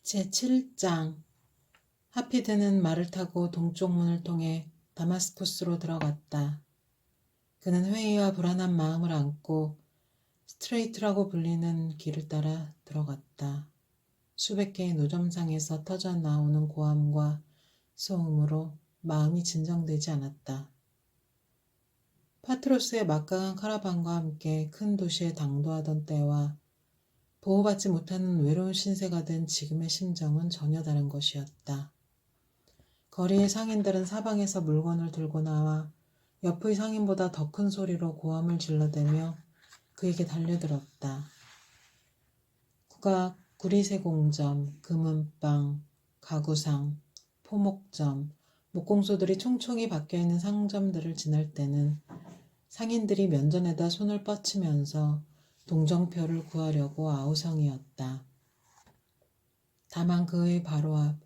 제7장 하피드는 말을 타고 동쪽 문을 통해 다마스쿠스로 들어갔다. 그는 회의와 불안한 마음을 안고 스트레이트라고 불리는 길을 따라 들어갔다. 수백 개의 노점상에서 터져 나오는 고함과 소음으로 마음이 진정되지 않았다. 파트로스의 막강한 카라반과 함께 큰 도시에 당도하던 때와 보호받지 못하는 외로운 신세가 된 지금의 심정은 전혀 다른 것이었다. 거리의 상인들은 사방에서 물건을 들고 나와 옆의 상인보다 더 큰 소리로 고함을 질러대며 그에게 달려들었다. 국악, 구리세공점, 금은방, 가구상, 포목점, 목공소들이 총총히 박혀있는 상점들을 지날 때는 상인들이 면전에다 손을 뻗치면서 동정표를 구하려고 아우성이었다. 다만 그의 바로 앞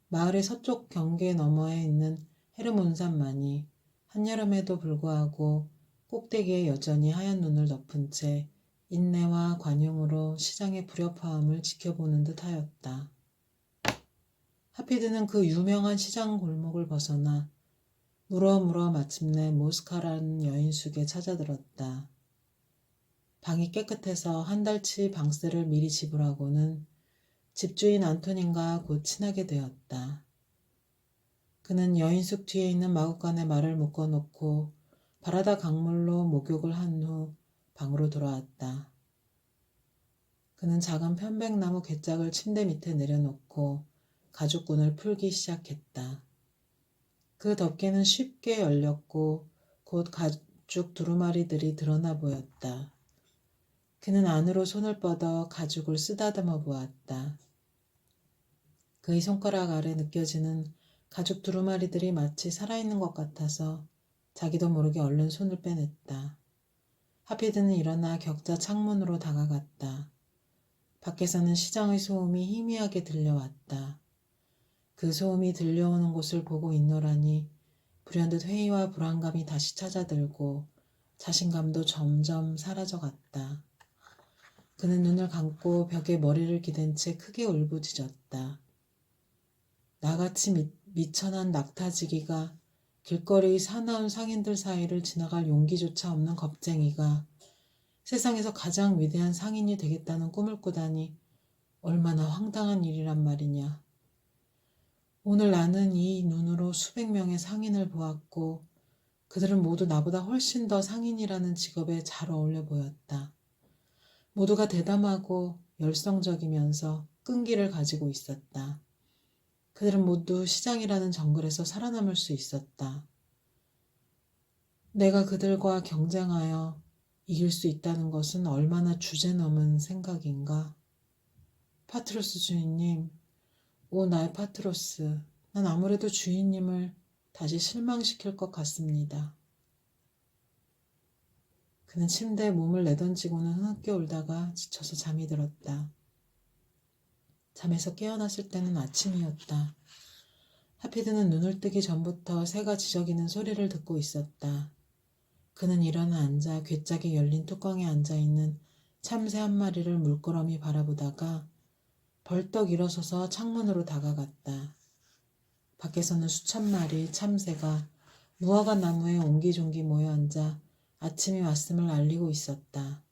마을의 서쪽 경계 너머에 있는 헤르몬산만이 한여름에도 불구하고 꼭대기에 여전히 하얀 눈을 덮은 채 인내와 관용으로 시장의 불협화음을 지켜보는 듯 하였다. 하피드는 그 유명한 시장 골목을 벗어나 물어 마침내 모스카라는 여인숙에 찾아들었다. 방이 깨끗해서 한 달치 방세를 미리 지불하고는 집주인 안토닌과 곧 친하게 되었다. 그는 여인숙 뒤에 있는 마구간에 말을 묶어놓고 바라다 강물로 목욕을 한 후 방으로 돌아왔다. 그는 작은 편백나무 괴짝을 침대 밑에 내려놓고 가죽끈을 풀기 시작했다. 그 덮개는 쉽게 열렸고 곧 가죽 두루마리들이 드러나 보였다. 그는 안으로 손을 뻗어 가죽을 쓰다듬어 보았다. 그의 손가락 아래 느껴지는 가죽 두루마리들이 마치 살아있는 것 같아서 자기도 모르게 얼른 손을 빼냈다. 하피드는 일어나 격자 창문으로 다가갔다. 밖에서는 시장의 소음이 희미하게 들려왔다. 그 소음이 들려오는 곳을 보고 있노라니 불현듯 회의와 불안감이 다시 찾아들고 자신감도 점점 사라져갔다. 그는 눈을 감고 벽에 머리를 기댄 채 크게 울부짖었다. 나같이 미천한 낙타지기가 길거리 사나운 상인들 사이를 지나갈 용기조차 없는 겁쟁이가 세상에서 가장 위대한 상인이 되겠다는 꿈을 꾸다니 얼마나 황당한 일이란 말이냐. 오늘 나는 이 눈으로 수백 명의 상인을 보았고 그들은 모두 나보다 훨씬 더 상인이라는 직업에 잘 어울려 보였다. 모두가 대담하고 열성적이면서 끈기를 가지고 있었다. 그들은 모두 시장이라는 정글에서 살아남을 수 있었다. 내가 그들과 경쟁하여 이길 수 있다는 것은 얼마나 주제넘은 생각인가. 파트로스 주인님, 오 나의 파트로스, 난 아무래도 주인님을 다시 실망시킬 것 같습니다. 그는 침대에 몸을 내던지고는 흐느껴 울다가 지쳐서 잠이 들었다. 잠에서 깨어났을 때는 아침이었다. 하피드는 눈을 뜨기 전부터 새가 지저귀는 소리를 듣고 있었다. 그는 일어나 앉아 괴짝이 열린 뚜껑에 앉아있는 참새 한 마리를 물끄러미 바라보다가 벌떡 일어서서 창문으로 다가갔다. 밖에서는 수천 마리 참새가 무화과 나무에 옹기종기 모여 앉아 아침이 왔음을 알리고 있었다.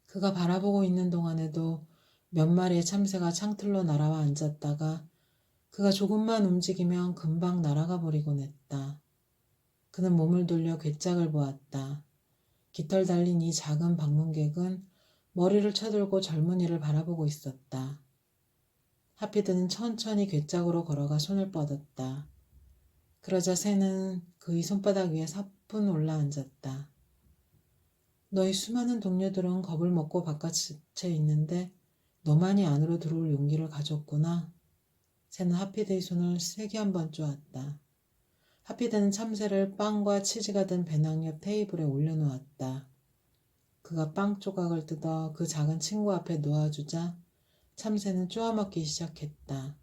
그가 바라보고 있는 동안에도 몇 마리의 참새가 창틀로 날아와 앉았다가 그가 조금만 움직이면 금방 날아가 버리곤 했다. 그는 몸을 돌려 괴짝을 보았다. 깃털 달린 이 작은 방문객은 머리를 쳐들고 젊은이를 바라보고 있었다. 하피드는 천천히 괴짝으로 걸어가 손을 뻗었다. 그러자 새는 그의 손바닥 위에 사뿐 올라앉았다. 너희 수많은 동료들은 겁을 먹고 바깥에 있는데 너만이 안으로 들어올 용기를 가졌구나. 새는 하피드의 손을 세게 한번 쪼았다. 하피드는 참새를 빵과 치즈가 든 배낭 옆 테이블에 올려놓았다. 그가 빵 조각을 뜯어 그 작은 친구 앞에 놓아주자 참새는 쪼아먹기 시작했다.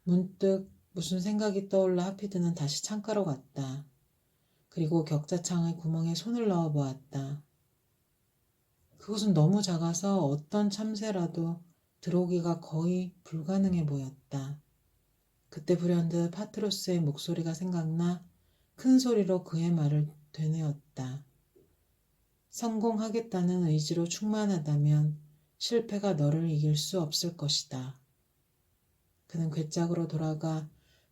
문득 무슨 생각이 떠올라 하피드는 다시 창가로 갔다. 그리고 격자창의 구멍에 손을 넣어 보았다. 그것은 너무 작아서 어떤 참새라도 들어오기가 거의 불가능해 보였다. 그때 불현듯 파트로스의 목소리가 생각나 큰 소리로 그의 말을 되뇌었다. 성공하겠다는 의지로 충만하다면 실패가 너를 이길 수 없을 것이다. 그는 괴짝으로 돌아가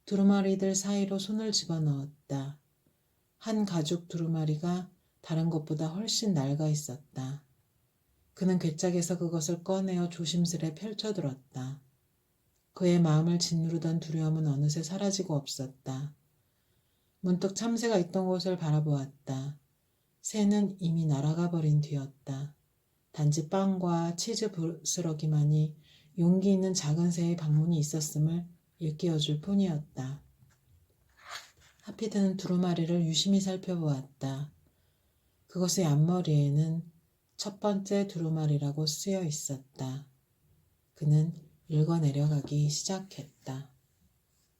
두루마리들 사이로 손을 집어넣었다. 한 가죽 두루마리가 다른 것보다 훨씬 낡아 있었다. 그는 괴짝에서 그것을 꺼내어 조심스레 펼쳐들었다. 그의 마음을 짓누르던 두려움은 어느새 사라지고 없었다. 문득 참새가 있던 곳을 바라보았다. 새는 이미 날아가 버린 뒤였다. 단지 빵과 치즈 부스러기만이 용기 있는 작은 새의 방문이 있었음을 일깨워줄 뿐이었다. 하피드는 두루마리를 유심히 살펴보았다. 그것의 앞머리에는 첫 번째 두루마리라고 쓰여 있었다. 그는 읽어 내려가기 시작했다.